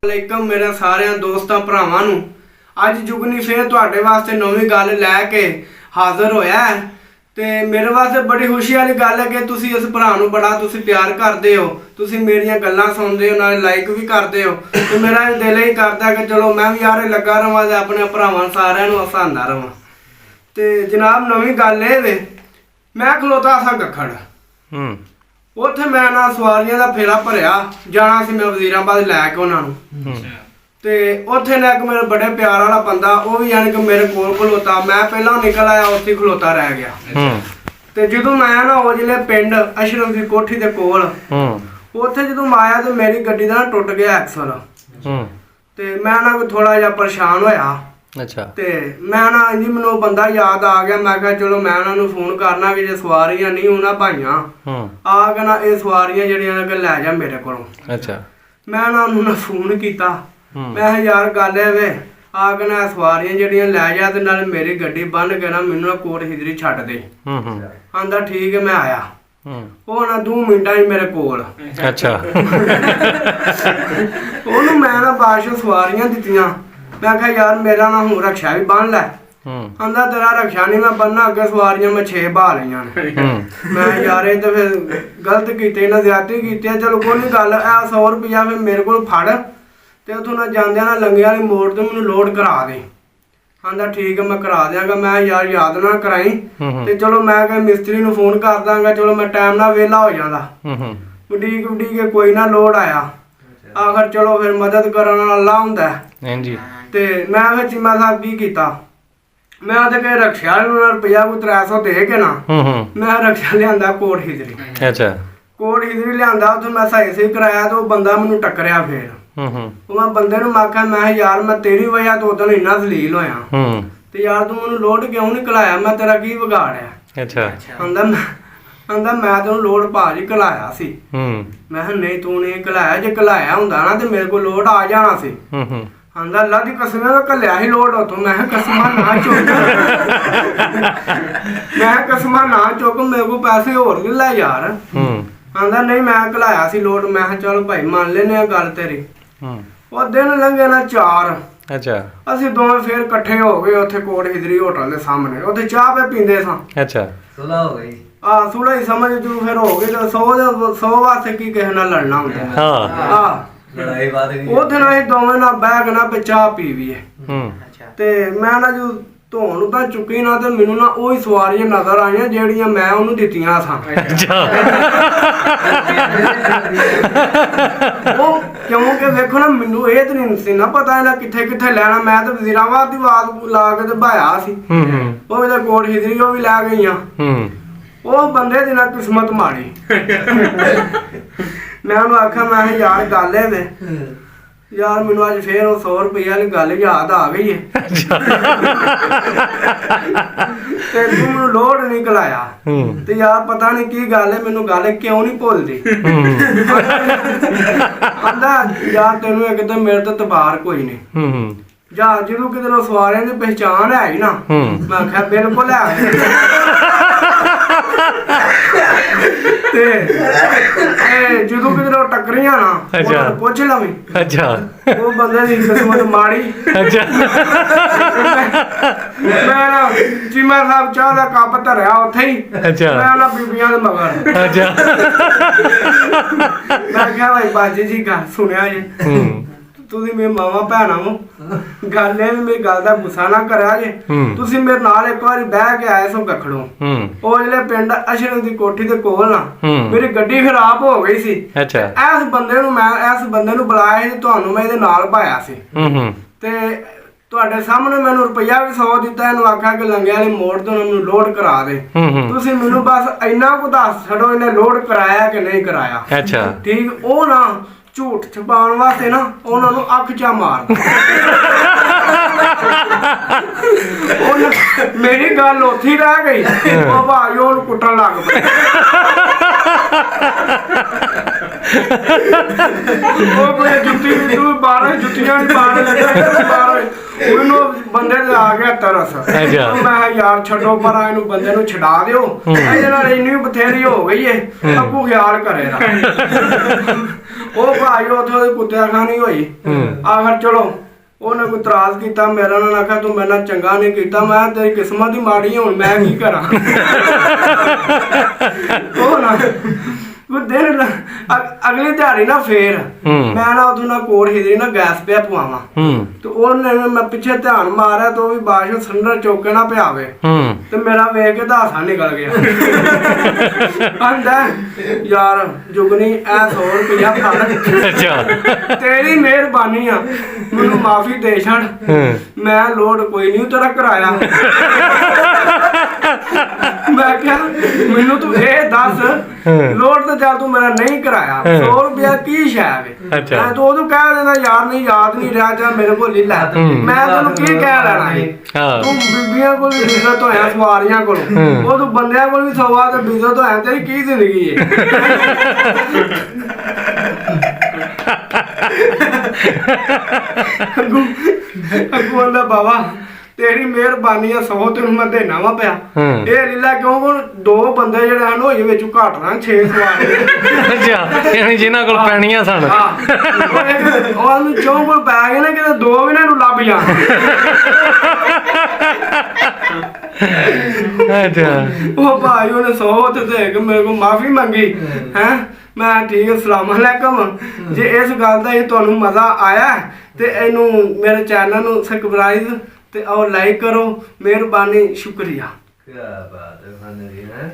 ਵਾਲੇਕਮ ਮੇਰੇ ਸਾਰਿਆਂ ਦੋਸਤਾਂ ਭਰਾਵਾਂ ਨੂੰ ਅੱਜ ਜੁਗਨੀ ਫੇਰ ਤੁਹਾਡੇ ਵਾਸਤੇ ਨਵੀਂ ਗੱਲ ਲੈ ਕੇ ਹਾਜ਼ਰ ਹੋਇਆ ਹੈ ਤੇ ਮੇਰੇ ਵਾਸਤੇ ਬੜੀ ਖੁਸ਼ੀ ਵਾਲੀ ਗੱਲ ਹੈ ਕਿ ਤੁਸੀਂ ਇਸ ਭਰਾ ਨੂੰ ਬੜਾ ਪਿਆਰ ਕਰਦੇ ਹੋ। ਤੁਸੀਂ ਮੇਰੀਆਂ ਗੱਲਾਂ ਸੁਣਦੇ ਹੋ, ਨਾਲੇ ਲਾਈਕ ਵੀ ਕਰਦੇ ਹੋ ਤੇ ਮੇਰਾ ਦਿਲ ਹੀ ਕਰਦਾ ਕਿ ਚਲੋ ਮੈਂ ਵੀ ਯਾਰ ਲੱਗਾ ਰਵਾਂ ਤੇ ਆਪਣੇ ਭਰਾਵਾਂ ਸਾਰਿਆਂ ਨੂੰ ਹਸਾਉਂਦਾ ਰਵਾਂ। ਤੇ ਜਨਾਬ ਨਵੀਂ ਗੱਲ ਇਹ ਵੇ, ਮੈਂ ਖਲੋਤਾ ਸਾਂ ਗੱਖੜ ਉੱਥੇ ਮੈਂ ਨਾ ਸਵਾਰੀਆਂ ਦਾ ਫੇਰਾ ਭਰਿਆ ਜਾਣਾ ਸੀ, ਮੈਂ ਵਜ਼ੀਰਾਬਾਦ ਲੈ ਕੇ ਉਹਨਾਂ ਨੂੰ ਤੇ ਉੱਥੇ ਨਾ ਇੱਕ ਮੇਰੇ ਬੜੇ ਪਿਆਰ ਵਾਲਾ ਬੰਦਾ ਉਹ ਵੀ ਯਾਨੀ ਕਿ ਮੇਰੇ ਕੋਲ ਖਲੋਤਾ। ਮੈਂ ਪਹਿਲਾਂ ਨਿਕਲ ਆਇਆ, ਉੱਥੇ ਖਲੋਤਾ ਰਹਿ ਗਿਆ। ਤੇ ਜਦੋਂ ਮੈਂ ਨਾ ਉਹ ਜਿਹੜੇ ਪਿੰਡ ਅਸ਼ਰਫ ਦੀ ਕੋਠੀ ਦੇ ਕੋਲ ਉੱਥੇ ਜਦੋਂ ਮੈਂ ਆਇਆ ਤੇ ਮੇਰੀ ਗੱਡੀ ਦਾ ਨਾ ਟੁੱਟ ਗਿਆ ਐਕਸਲ ਤੇ ਮੈਂ ਨਾ ਥੋੜਾ ਜਿਹਾ ਪਰੇਸ਼ਾਨ ਹੋਇਆ। ਅੱਛਾ। ਤੇ ਮੈਂ ਨਾ ਜੀ ਮੈਨੂੰ ਬੰਦਾ ਯਾਦ ਆ ਗਿਆ, ਮੈਂ ਕਿਹਾ ਚਲੋ ਮੈਂ ਉਹਨਾਂ ਨੂੰ ਫੋਨ ਕਰਨਾ ਕਿ ਜੇ ਸਵਾਰੀਆਂ ਨਹੀਂ ਉਹਨਾਂ ਭਾਈਆਂ ਆ ਕੇ ਨਾ ਇਹ ਸਵਾਰੀਆਂ ਜਿਹੜੀਆਂ ਕਿ ਲੈ ਜਾ ਮੇਰੇ ਕੋਲੋਂ। ਅੱਛਾ। ਮੈਂ ਨਾ ਉਹਨੂੰ ਫੋਨ ਕੀਤਾ, ਮੈਂ ਕਿਹਾ ਯਾਰ ਗੱਲ ਇਹ ਵੇ ਆ ਕੇ ਨਾ ਸਵਾਰੀਆਂ ਜਿਹੜੀਆਂ ਲੈ ਜਾ ਤੇ ਨਾਲ ਮੇਰੀ ਗੱਡੀ ਬੰਨ ਕੇ ਨਾ ਮੈਨੂੰ ਨਾ ਕੋਟ ਹਿਜਰੀ ਛੱਡ ਦੇ। ਆਂਦਾ ਠੀਕ ਹੈ, ਮੈਂ ਆਇਆ। ਉਹ ਨਾ 2 ਮਿੰਟਾਂ ਹੀ ਮੇਰੇ ਕੋਲ। ਅੱਛਾ। ਉਹਨੂੰ ਮੈਂ ਨਾ ਬਾਸ਼ੋ ਸਵਾਰੀਆਂ ਦਿੱਤੀਆਂ। ਮੈਂ ਕਿਹਾ ਯਾਰ ਮੇਰਾ ਨਾ ਹੁਣ ਰਕਸ਼ਾ ਵੀ ਬੰਨ ਲੈ। ਆਂਦਾ ਤੇਰਾ ਰਕਸ਼ਾ ਨਹੀਂ ਮੈਂ ਬੰਨਣਾ, ਅੱਗੇ ਸਵਾਰੀਆਂ ਮੈਂ 6 ਬਹਾ ਲਈਆਂ ਨੇ। ਮੈਂ ਯਾਰ ਇਹ ਤਾਂ ਫਿਰ ਗਲਤ ਕੀਤੇ ਨਾ, ਜ਼ਿਆਦਤੀ ਕੀਤੀ। ਚਲੋ ਕੋਈ ਨਹੀਂ ਗੱਲ, ਇਹ 100 ਰੁਪਇਆ ਫਿਰ ਮੇਰੇ ਕੋਲ ਫੜ ਤੇ ਉੱਥੋਂ ਨਾ ਜਾਂਦਿਆਂ ਨਾ ਲੰਗਿਆਂ ਵਾਲੀ ਮੋੜ ਤੇ ਮੈਨੂੰ ਲੋਡ ਕਰਾ ਦੇ। ਆਂਦਾ ਠੀਕ ਹੈ ਮੈਂ ਕਰਾ ਦਿਆਂਗਾ। ਮੈਂ ਯਾਰ ਯਾਦ ਨਾ ਕਰਾਈ ਤੇ ਚਲੋ ਮੈਂ ਕਿਹਾ ਮਿਸਤਰੀ ਨੂੰ ਫੋਨ ਕਰ ਦਾਂਗਾ, ਚਲੋ ਮੈਂ ਟਾਈਮ ਨਾਲ ਵਿਹਲਾ ਹੋ ਜਾਂਦਾ। ਉਡੀਕ ਉਡੀਕ ਕੋਈ ਨਾ ਲੋਡ ਆਇਆ। ਆਖਰ ਚਲੋ ਫਿਰ ਮਦਦ ਕਰਨ ਵਾਲਾ ਅੱਲਾ ਹੁੰਦਾ। ਹਾਂਜੀ। ਤੇ ਮੈਂ ਫਿਰ ਚੀਮਾ ਸਾਹਿਬ ਕੀ ਕੀਤਾ, ਮੈਂ ਉਹਦੇ ਕੇ ਰਕਸ਼ਾ ਨੂੰ ਰੁਪਇਆ ਕੋਈ 300 ਦੇ ਕੇ ਨਾ ਮੈਂ ਰਕਸ਼ਾ ਲਿਆਂਦਾ ਕੋਟ ਹਿਜਰੀ। ਅੱਛਾ। ਕੋਟ ਹਿਜਰੀ ਲਿਆਂਦਾ, ਉੱਥੇ ਮੈਂ ਸਹੀ ਕਰਾਇਆ ਤੇ ਉਹ ਬੰਦਾ ਮੈਨੂੰ ਟੱਕਰਿਆ। ਫੇਰ ਉਹ ਮੈਂ ਬੰਦੇ ਨੂੰ ਆਖਿਆ ਮੈਂ ਯਾਰ ਮੈਂ ਤੇਰੀ ਵਜ੍ਹਾ ਤੋਂ ਉਦੋਂ ਇੰਨਾ ਜ਼ਲੀਲ ਹੋਇਆ ਤੇ ਯਾਰ ਤੂੰ ਮੈਨੂੰ ਲੋਡ ਕਿਉਂ ਨਹੀਂ ਕਲਾਇਆ, ਮੈਂ ਤੇਰਾ ਕੀ ਵਿਗਾੜਿਆ। ਅੱਛਾ। ਆਂਦਾ ਮੈਂ ਤੈਨੂੰ ਲੋਡ ਭਾਜੀ ਕਲਾਇਆ ਸੀ। ਮੈਂ ਕਿਹਾ ਨਹੀਂ ਤੂੰ ਨਹੀਂ ਕਲਾਇਆ, ਜੇ ਕਲਾਇਆ ਹੁੰਦਾ ਨਾ ਤੇ ਮੇਰੇ ਕੋਲ ਲੋਡ ਆ ਜਾਣਾ ਸੀ। ਆਂਦਾ ਅੱਲਾ ਦੀ ਕਸਮ ਹੈ ਘੱਲਿਆ ਹੀ ਲੋਡ ਉੱਥੋਂ। ਮੈਂ ਕਿਹਾ ਕਸਮਾਂ ਨਾ ਚੁੱਕ, ਮੈਂ ਕਸਮਾਂ ਨਾ ਚੁੱਕ, ਮੇਰੇ ਕੋਲ ਪੈਸੇ ਹੋਰ ਵੀ ਲੈ ਯਾਰ। ਆਂਦਾ ਨਹੀਂ ਮੈਂ ਘਲਾਇਆ ਸੀ ਲੋਡ। ਮੈਂ ਕਿਹਾ ਚਲ ਭਾਈ ਮੰਨ ਲੈਨੇ ਆ ਗੱਲ ਤੇਰੀ। ਉਹ ਦਿਨ ਲੰਘੇ ਨਾ 4। ਅੱਛਾ। ਅਸੀਂ ਦੋਵੇਂ ਫੇਰ ਇਕੱਠੇ ਹੋ ਗਏ ਉੱਥੇ ਕੋਟ ਹਿਜਰੀ ਹੋਟਲ ਦੇ ਸਾਹਮਣੇ, ਉੱਥੇ ਚਾਹ ਪੇ ਪੀਂਦੇ ਸਾਂ। ਅੱਛਾ। ਸੁਲਾ ਹੋ ਗਈ। ਸੁਲਾ ਹੀ ਸਮਝ ਜੂ ਫਿਰ ਹੋ ਗਏ ਤੇ 100 ਵਾਸਤੇ ਕੀ ਕਿਸੇ ਨਾਲ ਲੜਨਾ ਹੁੰਦਾ। ਹਾਂ। ਲੜਾਈ ਬਾਤ ਨਹੀਂ। ਉਹ ਦਿਨ ਅਸੀਂ ਦੋਵੇਂ ਨਾ ਬਹਿ ਕੇ ਨਾ ਪੇ ਚਾਹ ਪੀ ਵੀਏ। ਤੇ ਮੈਂ ਨਾ ਜੋ ਧੋਣ ਤਾਂ ਚੁੱਕੀ ਨਾ ਤੇ ਮੈਨੂੰ ਨਾ ਉਹੀ ਸਵਾਰੀਆਂ ਨਜ਼ਰ ਆਈਆਂ ਜਿਹੜੀਆਂ ਮੈਂ ਉਹਨੂੰ ਦਿੱਤੀਆਂ ਸਾਂ। ਉਹ ਕਿਉਂਕਿ ਵੇਖੋ ਨਾ ਮੈਨੂੰ ਇਹ ਤਾਂ ਨਹੀਂ ਸੀ ਨਾ ਪਤਾ ਇਹਨਾਂ ਕਿੱਥੇ ਕਿੱਥੇ ਲੈਣਾ। ਮੈਂ ਤਾਂ ਵਜ਼ੀਰਾਬਾਦ ਦੀ ਆਵਾਜ਼ ਲਾ ਕੇ ਤੇ ਭਾਇਆ ਸੀ। ਉਹ ਇਹਦਾ ਕੋਟ ਹਿਜਰੀ ਉਹ ਵੀ ਲੈ ਗਈਆਂ। ਉਹ ਬੰਦੇ ਦੀ ਨਾ ਕਿਸਮਤ ਮਾੜੀ। ਮੈਂ ਉਹਨੂੰ ਆਖਿਆ ਮੈਂ ਕਿਹਾ ਯਾਰ ਗੱਲ ਇਹ ਵੇ ਯਾਰ ਮੈਨੂੰ ਅੱਜ ਫੇਰ ਉਹ 100 ਰੁਪਏ ਵਾਲੀ ਗੱਲ ਯਾਦ ਆ ਗਈ ਹੈ ਤੇ ਤੂੰ ਮੈਨੂੰ ਲੋਡ ਨਹੀਂ ਕਲਾਇਆ ਤੇ ਯਾਰ ਪਤਾ ਨਹੀਂ ਕੀ ਗੱਲ ਹੈ, ਮੈਨੂੰ ਗੱਲ ਕਿਉਂ ਨਹੀਂ ਭੁੱਲਦੀ। ਆਂਦਾ ਯਾਰ ਤੈਨੂੰ ਇੱਕ ਤਾਂ ਮੇਰੇ ਤੋਂ ਤਬਾਰ ਕੋਈ ਨਹੀਂ ਜਾਂ ਜਦੋਂ ਕਿਤੇ ਸਵਾਰਿਆਂ ਦੀ ਪਹਿਚਾਣ ਹੈ ਹੀ ਨਾ। ਮੈਂ ਆਖਿਆ ਬਿਲਕੁਲ ਹੈ। ਤੇ ਜਦੋਂ ਕਿਤੇ ਟੱਕਰੀਆਂ ਨਾ ਪੁੱਛ ਲਵੀਂ। ਅੱਛਾ। ਉਹ ਬੰਦੇ ਦੀ ਕਿਸਮਤ ਮਾੜੀ। ਅੱਛਾ। ਮੈਂ ਨਾ ਚੀਮਾ ਸਾਹਿਬ ਚਾਹ ਦਾ ਕੱਪ ਧਰਿਆ ਉੱਥੇ ਹੀ। ਅੱਛਾ। ਮੈਂ ਨਾ ਬੀਬੀਆਂ ਦੇ ਮਗਰ। ਅੱਛਾ। ਮੈਂ ਕਿਹਾ ਭਾਈ ਬਾਜੀ ਜੀ ਗੱਲ ਸੁਣਿਆ ਜੇ, ਤੁਸੀਂ ਮੇਰੇ ਮਾਵਾਂ ਭੈਣਾਂ ਨੂੰ ਗੱਲ ਇਹ ਮੇਰੀ ਗੱਲ ਦਾ ਗੁੱਸਾ ਨਾ ਕਰਿਆ ਜੇ। ਤੁਸੀਂ ਮੇਰੇ ਨਾਲ ਇੱਕ ਵਾਰੀ ਬਹਿ ਕੇ ਆਏ ਸੋ ਗੱਖੜੋਂ, ਉਹ ਜਿਹੜੇ ਪਿੰਡ ਅਸ਼ਰਫ ਦੀ ਕੋਠੀ ਦੇ ਕੋਲ ਨਾ ਮੇਰੀ ਗੱਡੀ ਖਰਾਬ ਹੋ ਗਈ ਸੀ। ਅੱਛਾ। ਇਸ ਬੰਦੇ ਨੂੰ ਬੁਲਾਇਆ ਸੀ, ਤੁਹਾਨੂੰ ਮੈਂ ਇਹਦੇ ਨਾਲ ਭਾਇਆ ਸੀ ਤੇ ਤੁਹਾਡੇ ਸਾਹਮਣੇ ਮੈਨੂੰ ਰੁਪਈਆ ਵੀ 100 ਦਿੱਤਾ। ਇਹਨੂੰ ਆਖਿਆ ਕਿ ਲੰਗੇ ਵਾਲੀ ਮੋੜ ਤੋਂ ਮੈਨੂੰ ਲੋਡ ਕਰਾ ਦੇ। ਤੁਸੀਂ ਮੈਨੂੰ ਬਸ ਇੰਨਾ ਕੁ ਦੱਸ ਛੱਡੋ ਇਹਨੇ ਲੋਡ ਕਰਾਇਆ ਕਿ ਨਹੀਂ ਕਰਾਇਆ। ਅੱਛਾ। ਠੀਕ। ਉਹ ਨਾ ਝੂਠ ਛਪਾਉਣ ਵਾਸਤੇ ਨਾ ਉਹਨਾਂ ਨੂੰ ਅੱਖ ਚਾ ਮਾਰ। ਮੇਰੀ ਗੱਲ ਉੱਥੇ ਰਹਿ ਗਈ। ਉਹ ਭਾਈ ਉਹਨੂੰ ਕੁੱਟਣ ਲੱਗ ਪਏ। ਉਹ ਕੋਈ ਜੁੱਤੀ ਵੀ ਤੂੰ 12 ਜੁੱਤੀਆਂ ਵੀ ਪਾਣ ਲੱਗਾ ਉਹਨੂੰ ਬੰਦੇ ਤੇ ਆ ਗਿਆ ਤਰਸ। ਅੱਛਾ। ਮੈਂ ਕਿਹਾ ਯਾਰ ਛੱਡੋ ਪਰ ਇਹਨੂੰ ਬੰਦੇ ਨੂੰ ਛਡਾ ਦਿਓ, ਇਹਦੇ ਨਾਲ ਇੰਨੀ ਬਥੇਰੀ ਹੋ ਗਈ ਏ, ਅੱਗੂ ਖਿਆਲ ਕਰੇਗਾ। ਉਹ ਭਾਈ ਉੱਥੋਂ ਦੀ ਕੁੱਤਿਆ ਖਾਣੀ ਹੋਈ। ਆਖਰ ਚਲੋ ਉਹਨੇ ਕੋਈ ਇਤਰਾਜ਼ ਕੀਤਾ, ਮੇਰਾ ਨਾਲ ਆਖਿਆ ਤੂੰ ਮੇਰੇ ਨਾਲ ਚੰਗਾ ਨਹੀਂ ਕੀਤਾ। ਮੈਂ ਕਿਹਾ ਤੇਰੀ ਕਿਸਮਤ ਹੀ ਮਾੜੀ ਹੈ, ਹੁਣ ਮੈਂ ਕੀ ਕਰਾਂ। ਉਹ ਨਾ ਉਹ ਦਿਨ ਅਗਲੀ ਦਿਹਾੜੀ ਨਾ ਫੇਰ ਮੈਂ ਨਾ ਉਦੋਂ ਨਾ ਕੋੜ ਹਿਜਰੀ ਨਾ ਗੈਸ ਪਿਆ ਪਵਾਵਾਂ ਤੇ ਉਹਨੇ ਮੈਂ ਪਿੱਛੇ ਧਿਆਨ ਮਾਰਿਆ ਤੇ ਉਹ ਵੀ ਬਾਸ਼ੋ ਸਿਲੰਡਰ ਚੁੱਕ ਨਾ ਪਿਆਵੇ ਤੇ ਮੇਰਾ ਵੇਖ ਕੇ ਤਾਂ ਹਾਸਾ ਨਿਕਲ ਗਿਆ। ਆਂਦਾ ਯਾਰ ਜੁਗਨੀ ਐ 100 ਰੁਪਇਆ ਫੜ, ਅੱਛਾ ਤੇਰੀ ਮਿਹਰਬਾਨੀ ਆ, ਮੈਨੂੰ ਮਾਫੀ ਦੇ ਛੱਡ, ਮੈਂ ਲੋਡ ਕੋਈ ਨਹੀਂ ਤੇਰਾ ਕਰਾਇਆ। ਮੈਂ ਕਿਹਾ ਮੈਨੂੰ ਤੂੰ ਇਹ ਦੱਸ ਲੋਡ ਤੇ ਚੱਲ ਤੂੰ ਮੇਰਾ ਨਹੀਂ ਕਰਾਇਆ, 100 ਰੁਪਇਆ ਕੀ ਸ਼ੈ ਵੇ। ਅੱਛਾ। ਮੈਂ ਤੂੰ ਉਹਨੂੰ ਕਹਿ ਦਿੰਦਾ ਯਾਰ ਨਹੀਂ ਯਾਦ ਨਹੀਂ ਰਿਹਾ ਜਾਂ ਮੇਰੇ ਕੋਲ ਹੀ ਲੈ, ਮੈਂ ਤੈਨੂੰ ਕੀ ਕਹਿ ਲੈਣਾ ਸੀ। ਹਾਂ। ਤੂੰ ਬੀਬੀਆਂ ਕੋਲ ਵੀ ਬਿਜ਼ਤ ਹੋਇਆ, ਸਵਾਰੀਆਂ ਕੋਲ, ਉਹ ਤੂੰ ਬੰਦਿਆਂ ਕੋਲ ਵੀ ਸਵਾ ਤੇ ਬਿਜ਼ਤ ਹੋਇਆ, ਤੇਰੀ ਕੀ ਜ਼ਿੰਦਗੀ ਏ। ਅੱਗੋਂ ਆਂਦਾ ਬਾਬਾ ਤੇਰੀ ਮਿਹਰਬਾਨੀ ਆ, 100 ਤੈਨੂੰ ਮੈਂ ਦੇਣਾ ਵਾ ਪਿਆ। ਇਹ ਲੀਲਾ ਕਿਉਂ ਦੋ ਬੰਦੇ ਜਿਹੜੇ ਹਨ ਹੋਏ ਵਿੱਚ ਘੱਟ ਨਾ 6 ਸਵਾਰ। ਅੱਛਾ ਯਾਨੀ ਜਿਨ੍ਹਾਂ ਕੋਲ ਪੈਣੀਆਂ ਸਨ। ਉਹਨੂੰ ਚੋਂ ਕੋਲ ਪੈ ਗਏ ਨਾ ਕਿਤੇ ਦੋ ਵੀ ਨਾ ਨੂੰ ਲੱਭ ਜਾਣ। ਅੱਛਾ। ਉਹ ਭਾਈ ਉਹਨੇ 100 ਤੇ ਦੇ ਕੇ ਮੇਰੇ ਕੋਲ ਮਾਫੀ ਮੰਗੀ ਹੈ। ਮੈਂ ਠੀਕ ਅਸਲਾਮ ਅਲੈਕਮ। ਜੇ ਇਸ ਗੱਲ ਦਾ ਤੁਹਾਨੂੰ ਮਜ਼ਾ ਆਇਆ ਤੇ ਇਹਨੂੰ ਮੇਰੇ ਚੈਨਲ ਨੂੰ ਸਬਸਕ੍ਰਾਈਬ ਤੇ ਔਰ ਲਾਈਕ ਕਰੋ। ਮਿਹਰਬਾਨੀ, ਸ਼ੁਕਰੀਆ। ਕੀ ਬਾਤ ਹੈ।